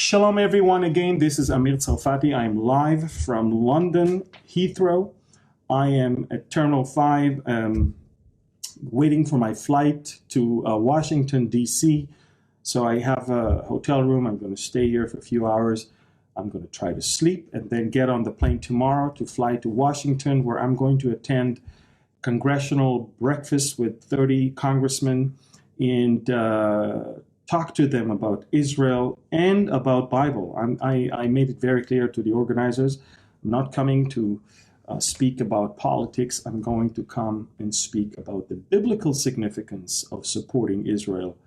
Shalom everyone again, this is Amir Tsarfati. I'm live from London, Heathrow. I am at Terminal 5, waiting for my flight to Washington, D.C. So I have a hotel room. I'm going to stay here for a few hours. I'm going to try to sleep and then get on the plane tomorrow to fly to Washington, where I'm going to attend congressional breakfast with 30 congressmen and talk to them about Israel and about Bible. I made it very clear to the organizers, I'm not coming to speak about politics. I'm going to come and speak about the biblical significance of supporting Israel.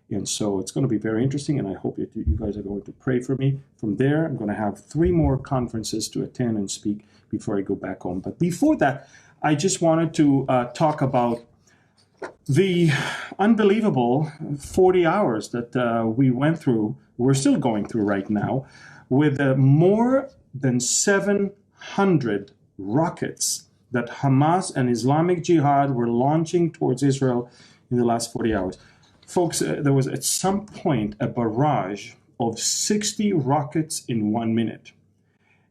And so it's going to be very interesting, and I hope that you guys are going to pray for me. From there, I'm going to have 3 more conferences to attend and speak before I go back home. But before that, I just wanted to talk about the unbelievable 40 hours that we went through, we're still going through right now, with more than 700 rockets that Hamas and Islamic Jihad were launching towards Israel in the last 40 hours. Folks, there was at some point a barrage of 60 rockets in 1 minute.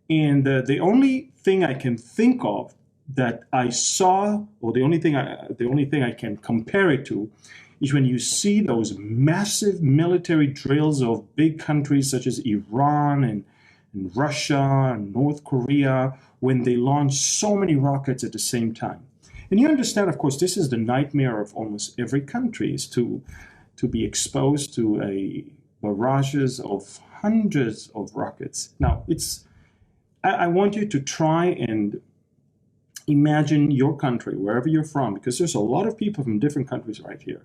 And the only thing I can think of that I saw, or the only thing I can compare it to, is when you see those massive military drills of big countries such as Iran and Russia and North Korea, when they launch so many rockets at the same time. And you understand, of course, this is the nightmare of almost every country, is to be exposed to barrages of hundreds of rockets. Now, I want you to try and imagine your country, wherever you're from, because there's a lot of people from different countries right here.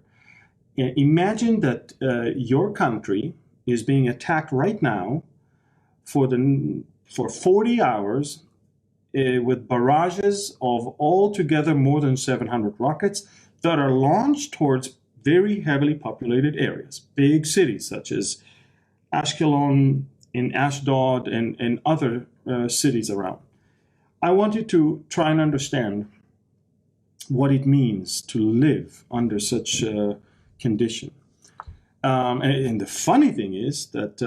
Imagine that your country is being attacked right now for 40 hours with barrages of altogether more than 700 rockets that are launched towards very heavily populated areas, big cities such as Ashkelon and Ashdod and other cities around. I want you to try and understand what it means to live under such a condition. And the funny thing is that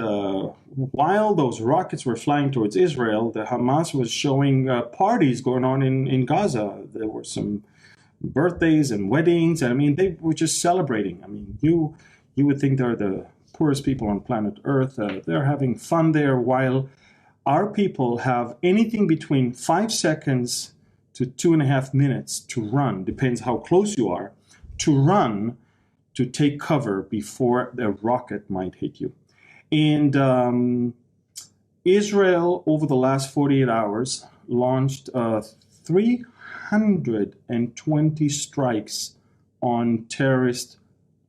while those rockets were flying towards Israel, the Hamas was showing parties going on in Gaza. There were some birthdays and weddings. I mean, they were just celebrating. I mean, you would think they're the poorest people on planet Earth. They're having fun there, while our people have anything between 5 seconds to 2.5 minutes to run, depends how close you are, to run to take cover before the rocket might hit you. And Israel, over the last 48 hours, launched 320 strikes on terrorist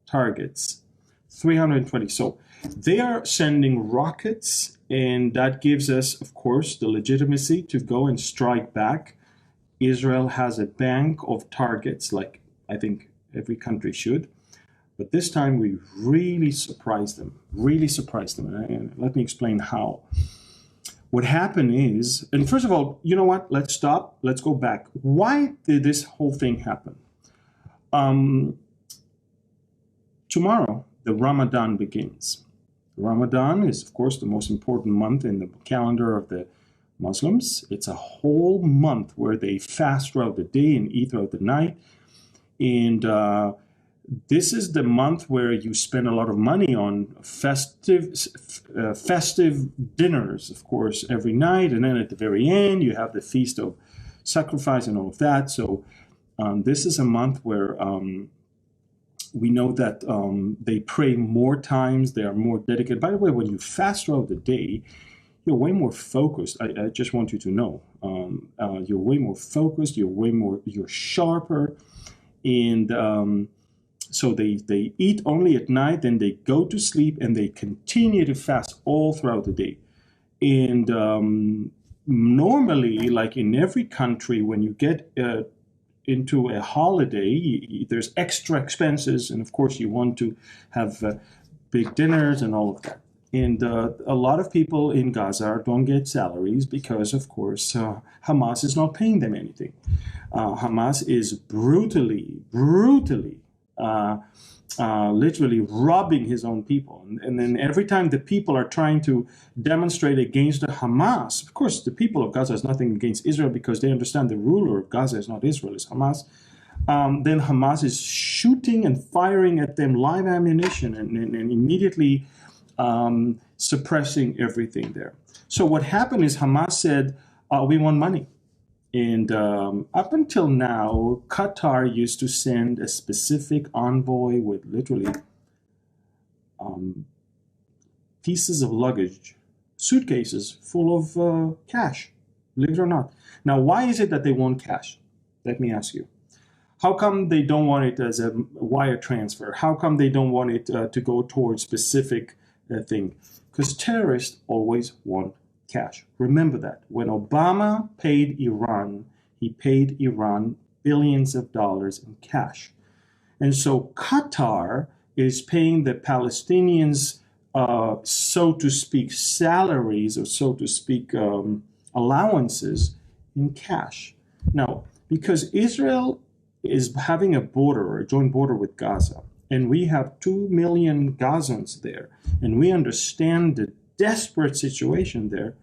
targets. 320. So they are sending rockets, and that gives us, of course, the legitimacy to go and strike back. Israel has a bank of targets, like I think every country should. But this time we really surprised them. And let me explain how. What happened is, and first of all, you know what? Let's stop. Let's go back. Why did this whole thing happen? Tomorrow, the Ramadan begins. Ramadan is, of course, the most important month in the calendar of the Muslims. It's a whole month where they fast throughout the day and eat throughout the night. And this is the month where you spend a lot of money on festive dinners, of course, every night. And then at the very end, you have the Feast of Sacrifice and all of that. So this is a month where we know that they pray more times, they are more dedicated. By the way, when you fast throughout the day, you're way more focused. I just want you to know. You're way more focused, you're sharper. And so they eat only at night, then they go to sleep, and they continue to fast all throughout the day. And normally, like in every country, when you get into a holiday, there's extra expenses, and of course you want to have big dinners and all of that. And a lot of people in Gaza don't get salaries because, of course, Hamas is not paying them anything. Hamas is brutally literally robbing his own people. And then every time the people are trying to demonstrate against the Hamas, of course, the people of Gaza is nothing against Israel because they understand the ruler of Gaza is not Israel, it's Hamas. Then Hamas is shooting and firing at them live ammunition and immediately suppressing everything there. So what happened is Hamas said, we want money. And up until now, Qatar used to send a specific envoy with literally pieces of luggage, suitcases full of cash, believe it or not. Now, why is it that they want cash? Let me ask you. How come they don't want it as a wire transfer? How come they don't want it to go towards specific thing? Because terrorists always want cash. Remember that. When Obama paid Iran, he paid Iran billions of dollars in cash. And so Qatar is paying the Palestinians, so to speak, salaries or so to speak, allowances in cash. Now, because Israel is having a border, a joint border with Gaza, and we have 2 million Gazans there, and we understand the desperate situation there,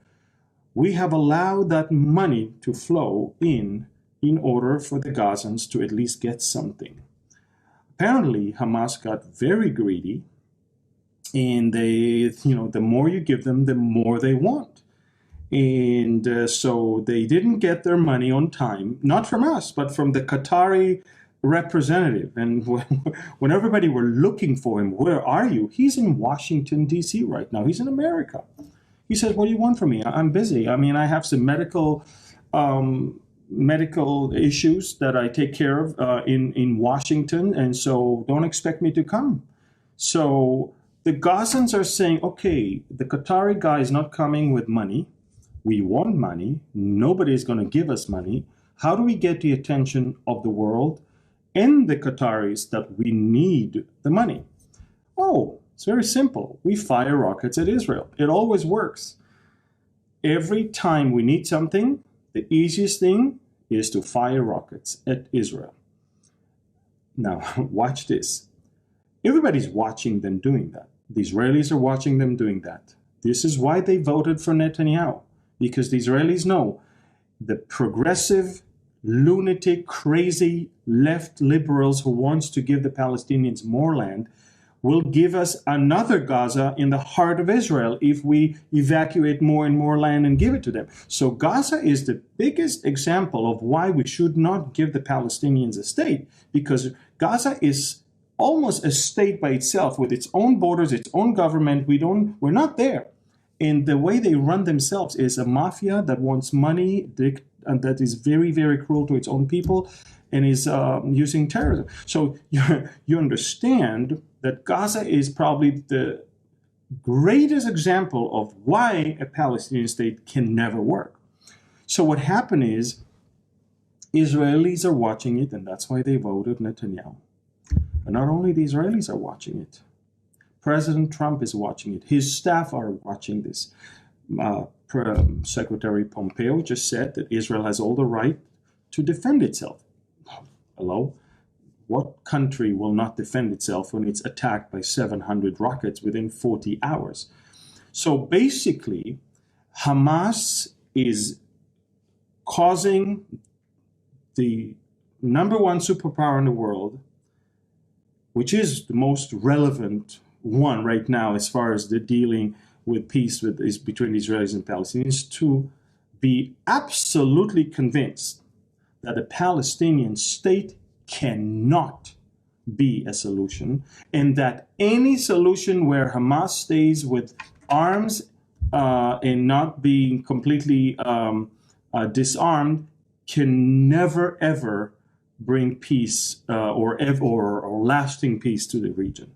we have allowed that money to flow in order for the Gazans to at least get something. Apparently, Hamas got very greedy, and they, the more you give them, the more they want. And so they didn't get their money on time, not from us, but from the Qatari representative. And when everybody were looking for him, where are you? He's in Washington, D.C. right now. He's in America. He says, what do you want from me? I'm busy. I mean, I have some medical issues that I take care of in Washington, and so don't expect me to come. So the Gazans are saying, okay, the Qatari guy is not coming with money. We want money. Nobody is going to give us money. How do we get the attention of the world and the Qataris that we need the money? Oh, it's very simple. We fire rockets at Israel. It always works. Every time we need something, the easiest thing is to fire rockets at Israel. Now, watch this. Everybody's watching them doing that. The Israelis are watching them doing that. This is why they voted for Netanyahu. Because the Israelis know the progressive, lunatic, crazy left liberals who wants to give the Palestinians more land will give us another Gaza in the heart of Israel if we evacuate more and more land and give it to them. So Gaza is the biggest example of why we should not give the Palestinians a state, because Gaza is almost a state by itself with its own borders, its own government. We're not there. And the way they run themselves is a mafia that wants money and that is very, very cruel to its own people and is using terrorism. So you understand that Gaza is probably the greatest example of why a Palestinian state can never work. So what happened is Israelis are watching it, and that's why they voted Netanyahu. But not only the Israelis are watching it. President Trump is watching it. His staff are watching this. Secretary Pompeo just said that Israel has all the right to defend itself. Hello? What country will not defend itself when it's attacked by 700 rockets within 40 hours? So basically, Hamas is causing the number one superpower in the world, which is the most relevant one right now as far as the dealing with peace between the Israelis and Palestinians, to be absolutely convinced that a Palestinian state cannot be a solution, and that any solution where Hamas stays with arms and not being completely disarmed can never, ever bring peace or lasting peace to the region.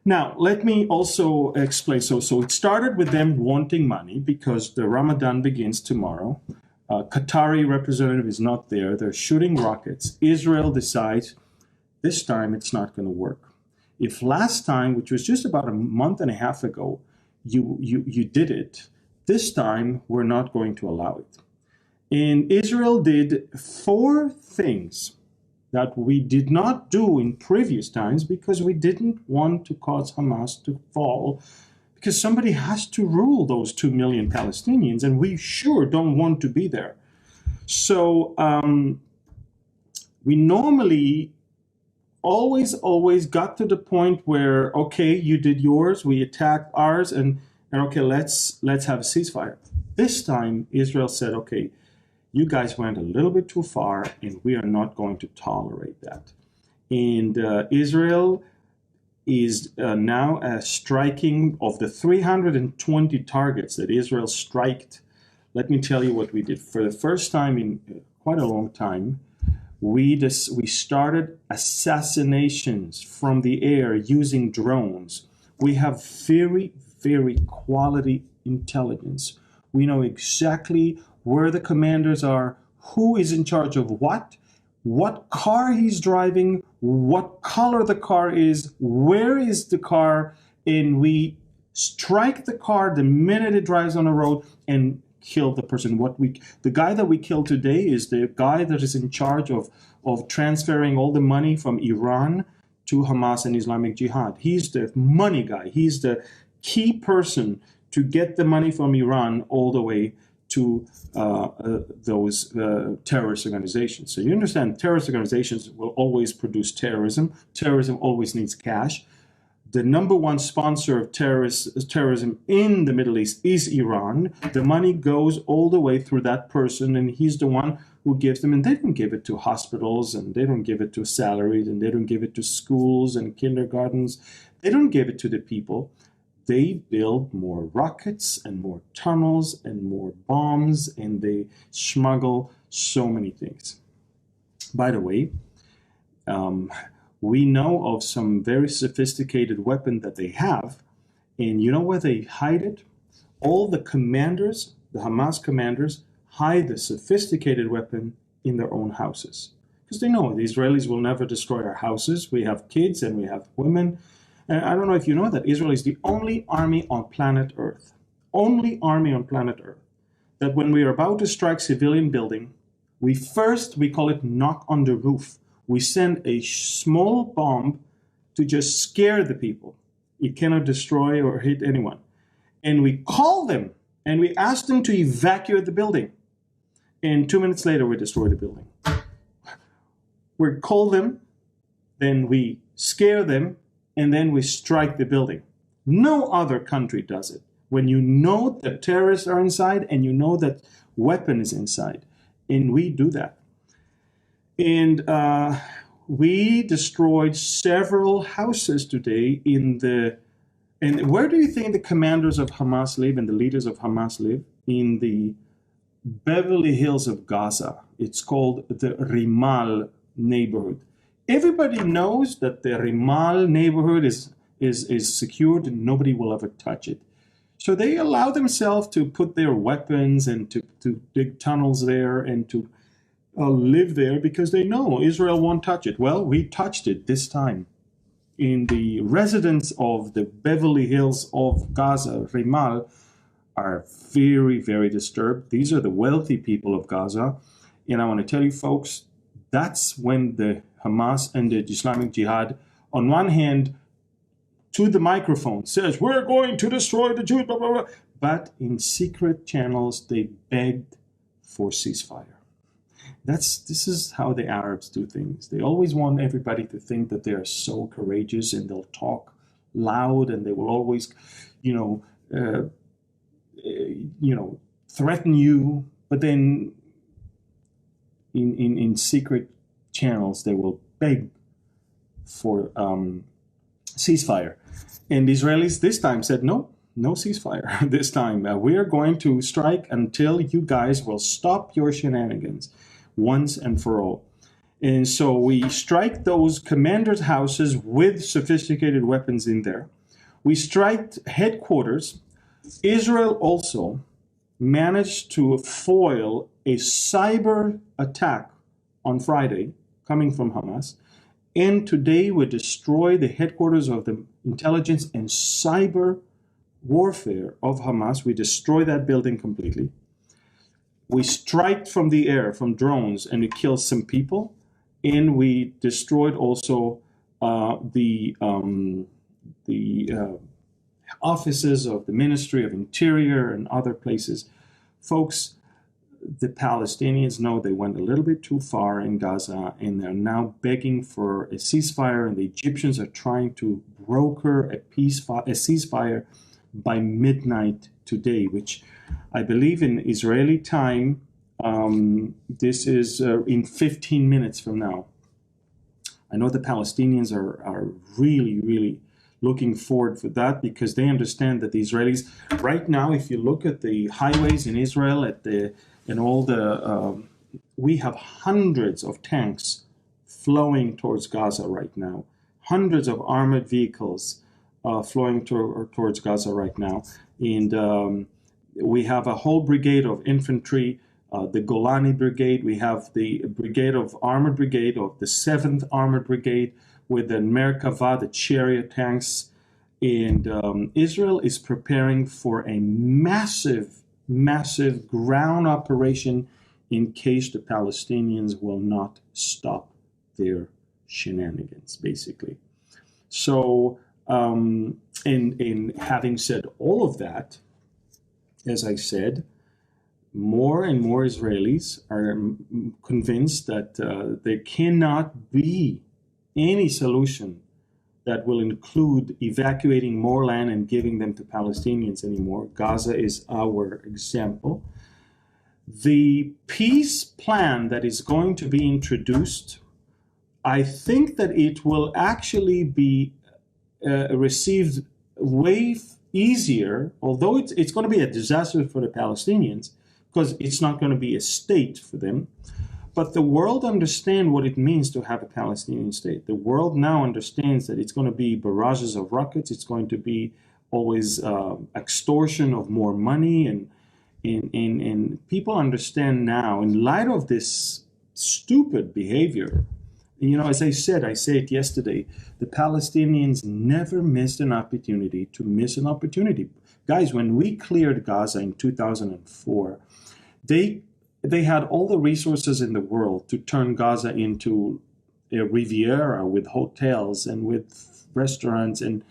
Now, let me also explain. So it started with them wanting money because the Ramadan begins tomorrow. Qatari representative is not there. They're shooting rockets. Israel decides this time it's not going to work. If last time, which was just about a month and a half ago, you did it, this time we're not going to allow it. And Israel did 4 things that we did not do in previous times because we didn't want to cause Hamas to fall, because somebody has to rule those 2 million Palestinians, and we sure don't want to be there. So we normally always got to the point where, okay, you did yours, we attacked ours, and okay, let's have a ceasefire. This time, Israel said, okay, you guys went a little bit too far, and we are not going to tolerate that. And Israel is now striking of the 320 targets that Israel striked. Let me tell you what we did. For the first time in quite a long time, we started assassinations from the air using drones. We have very, very quality intelligence. We know exactly where the commanders are, who is in charge of what car he's driving, what color the car is, where is the car, and we strike the car the minute it drives on the road and kill the person. The guy that we killed today is the guy that is in charge of transferring all the money from Iran to Hamas and Islamic Jihad. He's the money guy. He's the key person to get the money from Iran all the way to those terrorist organizations. So you understand, terrorist organizations will always produce terrorism. Terrorism always needs cash. The number one sponsor of terrorism in the Middle East is Iran. The money goes all the way through that person, and he's the one who gives them. And they don't give it to hospitals, and they don't give it to salaries, and they don't give it to schools and kindergartens. They don't give it to the people. They build more rockets and more tunnels and more bombs, and they smuggle so many things. By the way, we know of some very sophisticated weapon that they have, and you know where they hide it? All the commanders, the Hamas commanders, hide the sophisticated weapon in their own houses. Because they know the Israelis will never destroy our houses. We have kids and we have women. And I don't know if you know that Israel is the only army on planet Earth, that when we are about to strike civilian building, we call it knock on the roof. We send a small bomb to just scare the people. It cannot destroy or hit anyone. And we call them and we ask them to evacuate the building. And 2 minutes later, we destroy the building. We call them, then we scare them, and then we strike the building. No other country does it. When you know that terrorists are inside and you know that weapon is inside, and we do that. And we destroyed several houses today and where do you think the commanders of Hamas live and the leaders of Hamas live? In the Beverly Hills of Gaza. It's called the Rimal neighborhood. Everybody knows that the Rimal neighborhood is secured and nobody will ever touch it. So they allow themselves to put their weapons and to dig tunnels there and to live there because they know Israel won't touch it. Well, we touched it this time. In the residents of the Beverly Hills of Gaza, Rimal, are very, very disturbed. These are the wealthy people of Gaza. And I want to tell you folks, that's when the Hamas and the Islamic Jihad, on one hand, to the microphone, says, we're going to destroy the Jews, blah, blah, blah. But in secret channels, they begged for ceasefire. This is how the Arabs do things. They always want everybody to think that they are so courageous, and they'll talk loud, and they will always, threaten you. But then, in secret channels, they will beg for ceasefire. And the Israelis this time said, no ceasefire this time. We are going to strike until you guys will stop your shenanigans once and for all. And so we strike those commanders' houses with sophisticated weapons in there. We strike headquarters. Israel also managed to foil a cyber attack on Friday coming from Hamas. And today we destroy the headquarters of the intelligence and cyber warfare of Hamas. We destroy that building completely. We strike from the air, from drones, and we kill some people. and we destroyed also the offices of the Ministry of Interior and other places. Folks, the Palestinians know they went a little bit too far in Gaza, and they're now begging for a ceasefire, and the Egyptians are trying to broker a ceasefire by midnight today, which I believe in Israeli time, this is in 15 minutes from now. I know the Palestinians are really, really looking forward for that, because they understand that the Israelis, right now, if you look at the highways in Israel, we have hundreds of tanks flowing towards Gaza right now, hundreds of armored vehicles flowing towards Gaza right now, and we have a whole brigade of infantry, the Golani Brigade. We have the Armored Brigade of the 7th Armored Brigade with the Merkava, the chariot tanks. And Israel is preparing for a massive, massive ground operation in case the Palestinians will not stop their shenanigans, basically. So, in having said all of that, as I said, more and more Israelis are convinced that there cannot be any solution that will include evacuating more land and giving them to Palestinians anymore. Gaza is our example. The peace plan that is going to be introduced, I think that it will actually be received way easier, although it's going to be a disaster for the Palestinians, because it's not going to be a state for them. But the world understands what it means to have a Palestinian state. The world now understands that it's going to be barrages of rockets. It's going to be always extortion of more money. And people understand now, in light of this stupid behavior, you know, as I said it yesterday, the Palestinians never missed an opportunity to miss an opportunity. Guys, when we cleared Gaza in 2004, they had all the resources in the world to turn Gaza into a Riviera with hotels and with restaurants and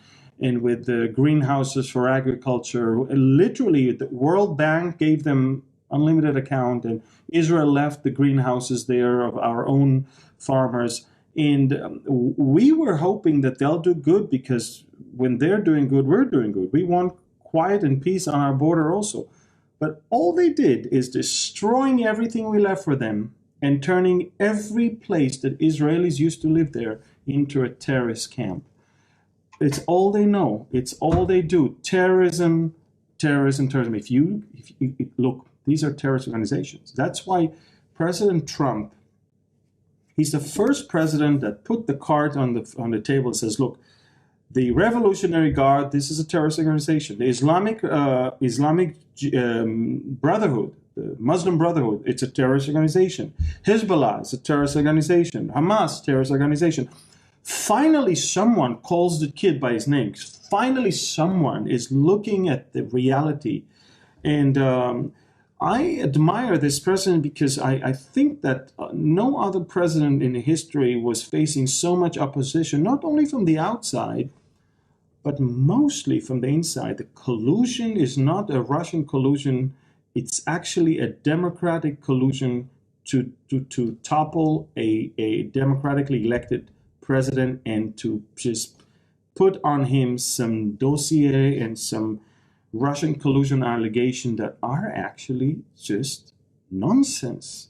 with the greenhouses for agriculture. Literally, the World Bank gave them unlimited account, and Israel left the greenhouses there of our own farmers. And we were hoping that they'll do good, because when they're doing good, we're doing good. We want quiet and peace on our border also. But all they did is destroying everything we left for them and turning every place that Israelis used to live there into a terrorist camp. It's all they know. It's all they do. Terrorism, terrorism, terrorism. If you look, these are terrorist organizations. That's why President Trump, he's the first president that put the card on the table and says, look, the Revolutionary Guard, this is a terrorist organization. The Islamic Brotherhood, the Muslim Brotherhood, it's a terrorist organization. Hezbollah is a terrorist organization. Hamas, terrorist organization. Finally, someone calls the kid by his name. Finally, someone is looking at the reality. And I admire this president, because I think that no other president in history was facing so much opposition, not only from the outside, but mostly from the inside. The collusion is not a Russian collusion. It's actually a democratic collusion to topple a democratically elected president and to just put on him some dossier and some Russian collusion allegation that are actually just nonsense.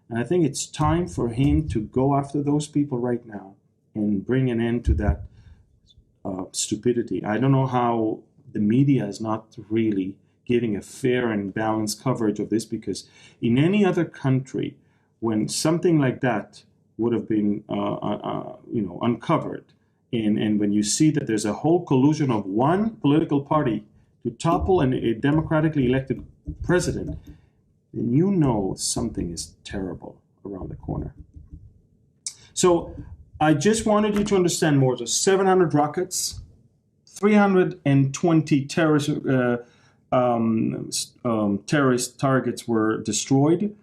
And I think it's time for him to go after those people right now and bring an end to that stupidity. I don't know how the media is not really giving a fair and balanced coverage of this, because in any other country, when something like that would have been uncovered, and when you see that there's a whole collusion of one political party to topple a democratically elected president, then you know something is terrible around the corner. So I just wanted you to understand more. So 700 rockets, 320 terrorist targets were destroyed.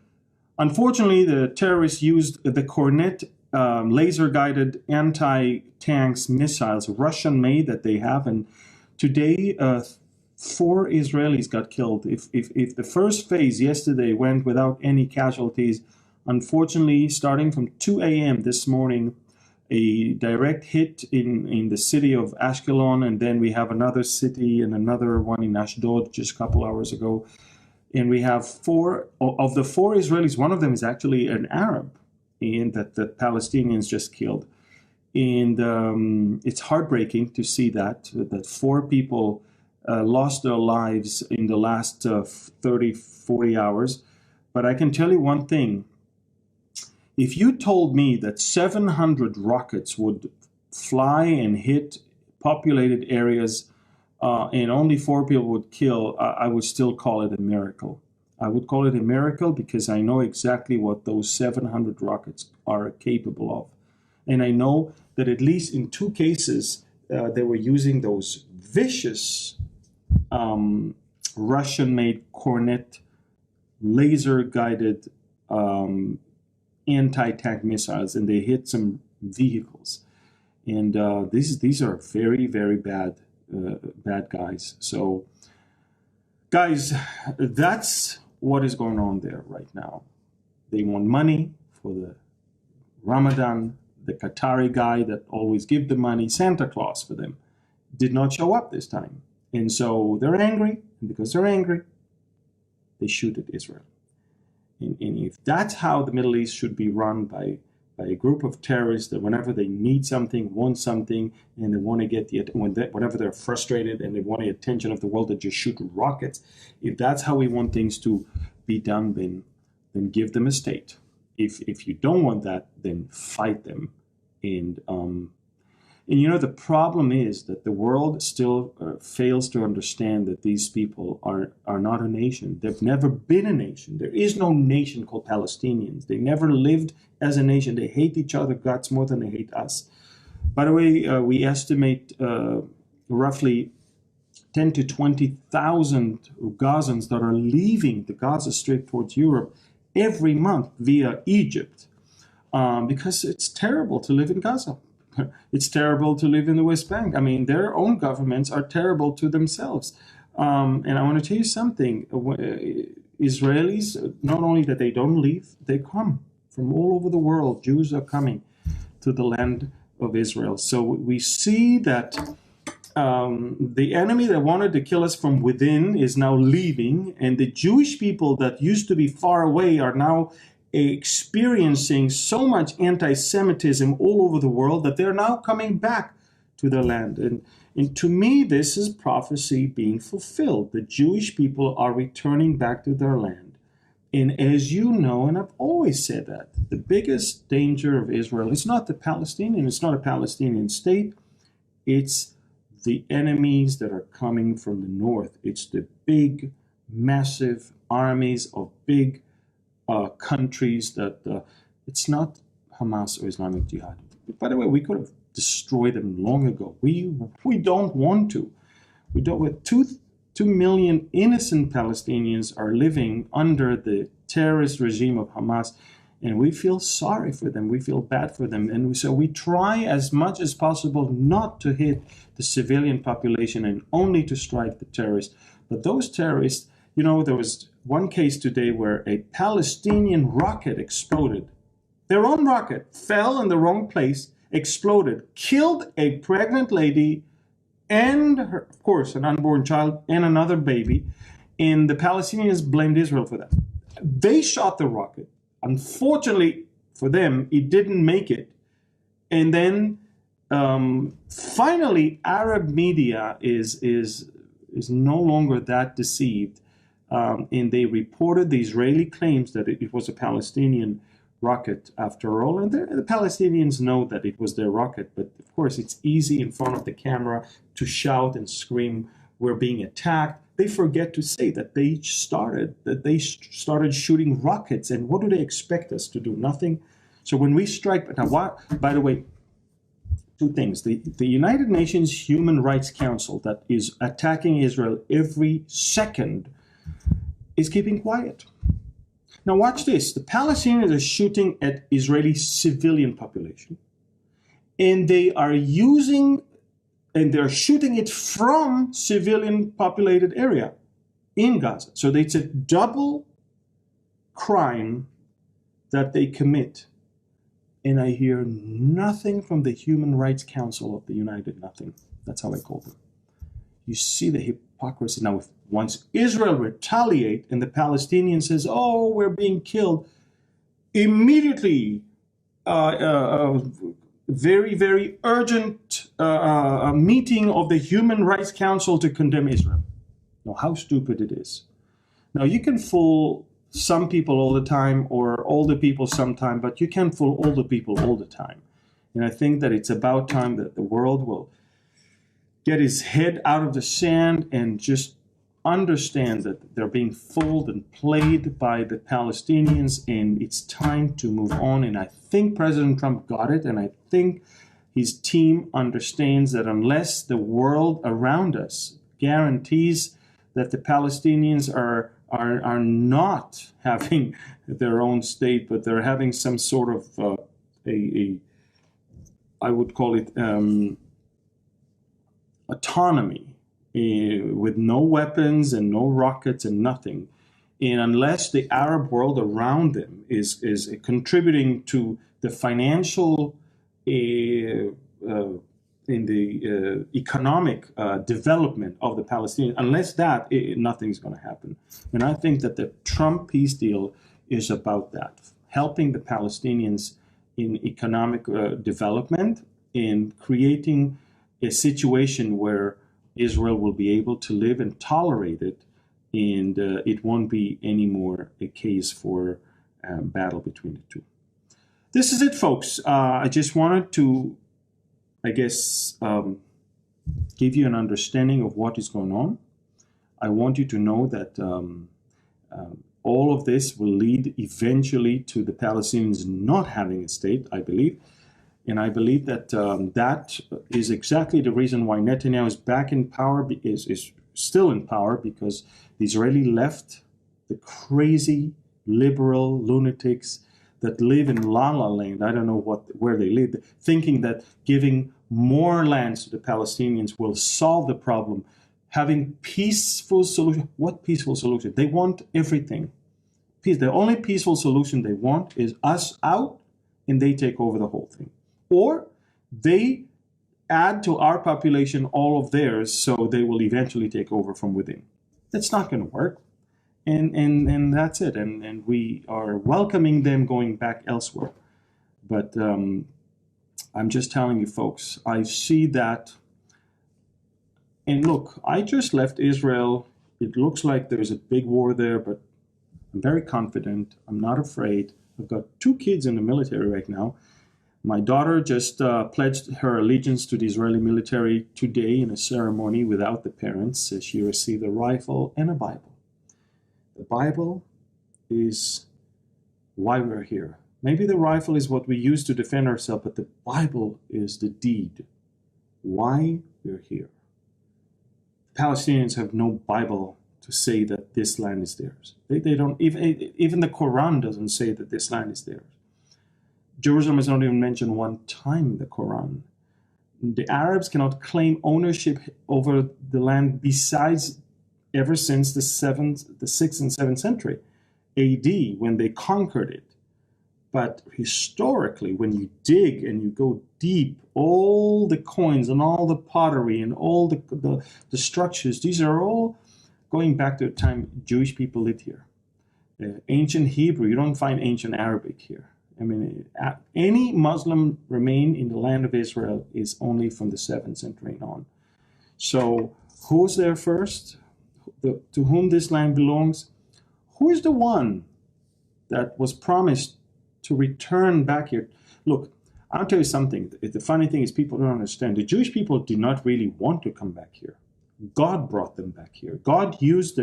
Unfortunately, the terrorists used the Cornet laser-guided anti-tanks missiles, Russian-made, that they have. And today, 4 Israelis got killed. If the first phase yesterday went without any casualties, unfortunately, starting from 2 a.m. this morning, a direct hit in the city of Ashkelon, and then we have another city and another one in Ashdod just a couple hours ago. And we have 4 of the 4 Israelis. One of them is actually an Arab, and that the Palestinians just killed. And it's heartbreaking to see that 4 people lost their lives in the last 30, 40 hours. But I can tell you one thing. If you told me that 700 rockets would fly and hit populated areas and only 4 people would kill, I would still call it a miracle. I would call it a miracle because I know exactly what those 700 rockets are capable of. And I know that at least in 2 cases, they were using those vicious Russian-made Kornet laser-guided anti-tank missiles, and they hit some vehicles. And these are very, very bad guys. So, guys, that's what is going on there right now. They want money for the Ramadan. The Qatari guy that always give the money, Santa Claus for them, did not show up this time. And so they're angry, and because they're angry, they shoot at Israel. And if that's how the Middle East should be run, by a group of terrorists that whenever they need something, want something, and they want to get whenever they're frustrated and they want the attention of the world, they just shoot rockets. If that's how we want things to be done, then give them a state. If you don't want that, then fight them. And you know, the problem is that the world still fails to understand that these people are not a nation. They've never been a nation. There is no nation called Palestinians. They never lived as a nation. They hate each other guts more than they hate us. By the way, we estimate roughly 10 to 20,000 Gazans that are leaving the Gaza Strip towards Europe every month via Egypt, because it's terrible to live in Gaza. It's terrible to live in the West Bank. I mean, their own governments are terrible to themselves. And I want to tell you something. Israelis, not only that they don't leave, they come from all over the world. Jews are coming to the land of Israel. So we see that the enemy that wanted to kill us from within is now leaving, and the Jewish people that used to be far away are now experiencing so much anti-Semitism all over the world that they're now coming back to their land. And to me, this is prophecy being fulfilled. The Jewish people are returning back to their land. And as you know, and I've always said that, the biggest danger of Israel is not the Palestinian, it's not a Palestinian state, it's the enemies that are coming from the north. It's the big, massive armies of big countries that it's not Hamas or Islamic Jihad. By the way, we could have destroyed them long ago. We don't want to. We don't. With 2 million innocent Palestinians are living under the terrorist regime of Hamas, and we feel sorry for them. We feel bad for them, and so we try as much as possible not to hit the civilian population and only to strike the terrorists. But those terrorists, you know, there was one case today where a Palestinian rocket exploded. Their own rocket fell in the wrong place, exploded, killed a pregnant lady and, her, of course, an unborn child and another baby. And the Palestinians blamed Israel for that. They shot the rocket. Unfortunately for them, it didn't make it. And then finally, Arab media is no longer that deceived. And they reported the Israeli claims that it was a Palestinian rocket after all. And the Palestinians know that it was their rocket. But of course, it's easy in front of the camera to shout and scream, "We're being attacked." They forget to say that they started shooting rockets. And what do they expect us to do? Nothing. So when we strike, now, by the way, 2 things. The United Nations Human Rights Council that is attacking Israel every second is keeping quiet. Now watch this. The Palestinians are shooting at Israeli civilian population. And they're shooting it from civilian populated area in Gaza. So it's a double crime that they commit. And I hear nothing from the Human Rights Council of the United, nothing. That's how I call them. You see the hypocrisy. Now, once Israel retaliate and the Palestinian says, oh, we're being killed, immediately very, very urgent meeting of the Human Rights Council to condemn Israel. Now, how stupid it is. Now, you can fool some people all the time or all the people sometime, but you can't fool all the people all the time. And I think that it's about time that the world will get his head out of the sand and just understand that they're being fooled and played by the Palestinians, and it's time to move on. And I think President Trump got it, and I think his team understands that unless the world around us guarantees that the Palestinians are not having their own state, but they're having some sort of I would call it autonomy, with no weapons and no rockets and nothing. And unless the Arab world around them is contributing to the financial in the economic development of the Palestinians, unless that, nothing's going to happen. And I think that the Trump peace deal is about that, helping the Palestinians in economic development, in creating a situation where Israel will be able to live and tolerate it, and it won't be anymore a case for battle between the two. This is it, folks. I just wanted to, I guess, give you an understanding of what is going on. I want you to know that all of this will lead eventually to the Palestinians not having a state, I believe. And I believe that that is exactly the reason why Netanyahu is back in power, is still in power, because the Israeli left, the crazy liberal lunatics that live in La La Land, I don't know where they live, thinking that giving more lands to the Palestinians will solve the problem. Having peaceful solution. What peaceful solution? They want everything. Peace. The only peaceful solution they want is us out and they take over the whole thing. Or they add to our population all of theirs, so they will eventually take over from within. That's not going to work. And that's it. And we are welcoming them going back elsewhere. But I'm just telling you, folks, I see that. And look, I just left Israel. It looks like there's a big war there, but I'm very confident. I'm not afraid. I've got 2 kids in the military right now. My daughter just pledged her allegiance to the Israeli military today in a ceremony without the parents. She received a rifle and a Bible. The Bible is why we're here. Maybe the rifle is what we use to defend ourselves, but the Bible is the deed. Why we're here. Palestinians have no Bible to say that this land is theirs. They don't, even the Quran doesn't say that this land is theirs. Jerusalem is not even mentioned one time in the Quran. The Arabs cannot claim ownership over the land besides ever since the 6th and 7th century AD, when they conquered it. But historically, when you dig and you go deep, all the coins and all the pottery and all the structures, these are all going back to the time Jewish people lived here. Ancient Hebrew, you don't find ancient Arabic here. I mean, any Muslim remain in the land of Israel is only from the 7th century on. So who's there first? To whom this land belongs? Who is the one that was promised to return back here? Look, I'll tell you something. The funny thing is people don't understand. The Jewish people did not really want to come back here. God brought them back here. God used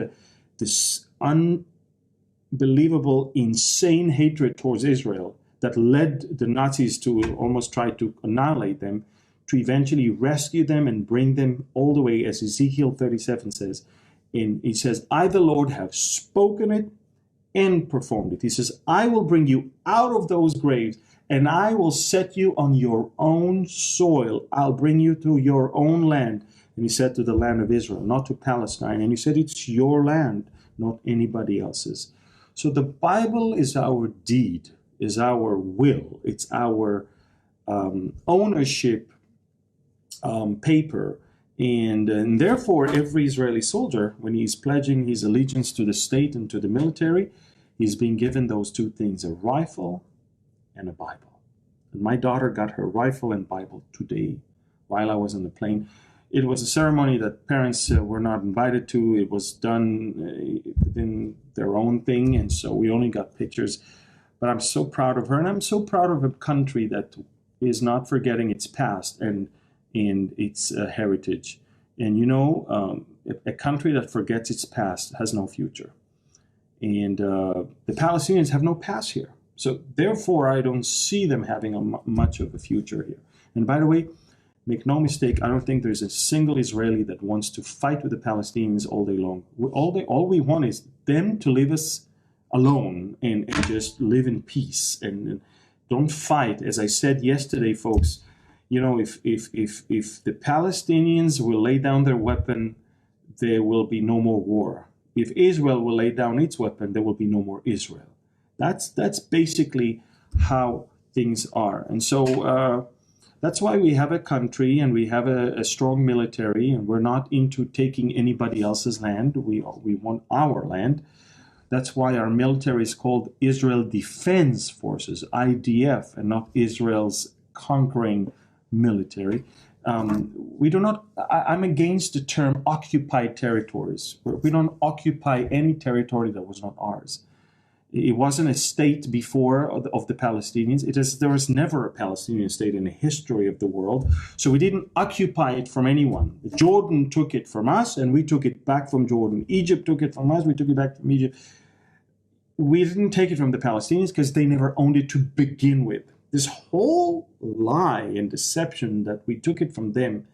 this unbelievable, insane hatred towards Israel that led the Nazis to almost try to annihilate them, to eventually rescue them and bring them all the way, as Ezekiel 37 says. And he says, I, the Lord, have spoken it, and performed it. He says, I will bring you out of those graves and I will set you on your own soil. I'll bring you to your own land. And he said to the land of Israel, not to Palestine. And he said, it's your land, not anybody else's. So the Bible is our deed, is our will. It's our ownership paper. And therefore, every Israeli soldier, when he's pledging his allegiance to the state and to the military, he's being given those two things, a rifle and a Bible. And my daughter got her rifle and Bible today while I was on the plane. It was a ceremony that parents were not invited to. It was done within their own thing, and so we only got pictures. But I'm so proud of her, and I'm so proud of a country that is not forgetting its past and its heritage. And a country that forgets its past has no future. And the Palestinians have no past here. So therefore, I don't see them having much of a future here. And by the way, make no mistake, I don't think there's a single Israeli that wants to fight with the Palestinians all day long. All we want is them to leave us alone and just live in peace and don't fight. As I said yesterday, folks, if the Palestinians will lay down their weapon, there will be no more war. If Israel will lay down its weapon, there will be no more Israel. That's basically how things are. And so that's why we have a country and we have a strong military, and we're not into taking anybody else's land. We want our land. That's why our military is called Israel Defense Forces, IDF, and not Israel's conquering military. I'm against the term occupied territories. We don't occupy any territory that was not ours. It wasn't a state before of the Palestinians. There was never a Palestinian state in the history of the world. So we didn't occupy it from anyone. Jordan took it from us, and we took it back from Jordan. Egypt took it from us, we took it back from Egypt. We didn't take it from the Palestinians because they never owned it to begin with. This whole lie and deception that we took it from them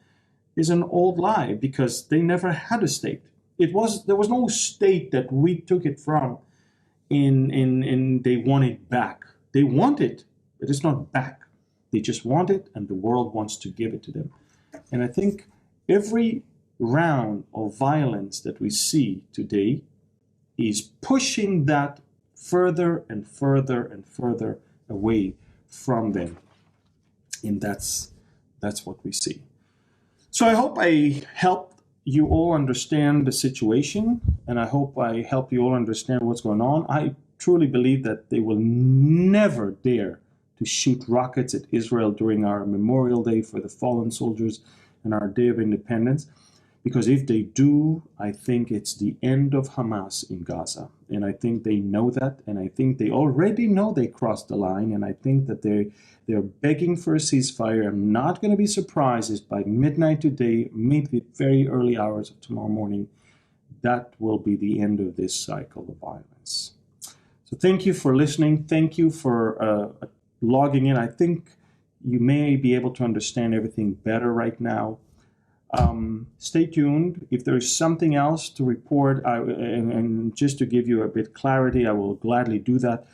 is an old lie because they never had a state. There was no state that we took it from and they want it back. They want it, but it's not back. They just want it, and the world wants to give it to them. And I think every round of violence that we see today is pushing that further and further and further away from them. And that's what we see. So I hope I helped you all understand the situation, and I hope I help you all understand what's going on. I truly believe that they will never dare to shoot rockets at Israel during our Memorial Day for the fallen soldiers and our Day of Independence, because if they do, I think it's the end of Hamas in Gaza. And I think they know that, and I think they already know they crossed the line, and I think that they're begging for a ceasefire. I'm not going to be surprised if by midnight today, maybe very early hours of tomorrow morning, that will be the end of this cycle of violence. So thank you for listening. Thank you for logging in. I think you may be able to understand everything better right now. Stay tuned. If there's something else to report, and just to give you a bit clarity, I will gladly do that.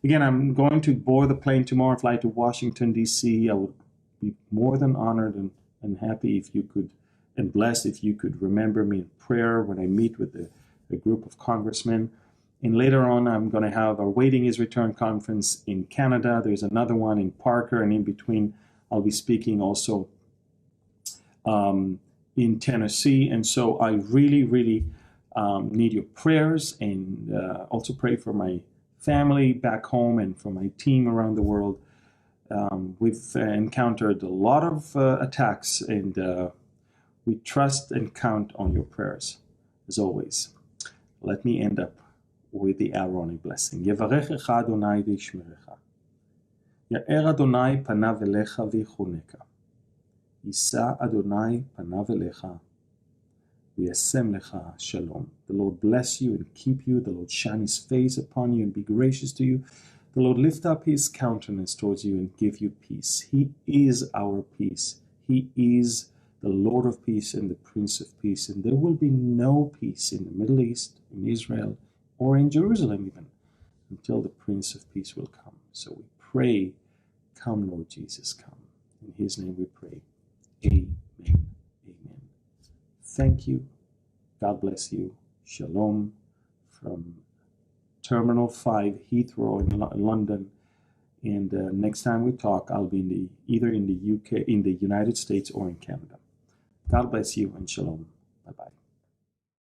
Again, I'm going to board the plane tomorrow, fly to Washington, D.C. I would be more than honored and happy if you could, and blessed if you could remember me in prayer when I meet with a group of congressmen. And later on, I'm going to have our Waiting is Return conference in Canada. There's another one in Parker, and in between, I'll be speaking also in Tennessee. And so I really, really need your prayers, and also pray for my family back home and for my team around the world. We've encountered a lot of attacks, and we trust and count on your prayers, as always. Let me end up with the Aaronic blessing. Yevarechecha Adonai v'yishmerecha. Ya'er Adonai panav elecha v'yichuneka. Yisa Adonai panav elecha v'yasem lecha shalom. The Lord bless you and keep you. The Lord shine his face upon you and be gracious to you. The Lord lift up his countenance towards you and give you peace. He is our peace. He is the Lord of peace and the Prince of peace. And there will be no peace in the Middle East, in Israel, or in Jerusalem even, until the Prince of Peace will come. So we pray, come, Lord Jesus, come. In his name we pray. Amen. Amen. Thank you. God bless you. Shalom from Terminal 5, Heathrow in London. And next time we talk, I'll be either in the UK, in the United States, or in Canada. God bless you and shalom. Bye-bye.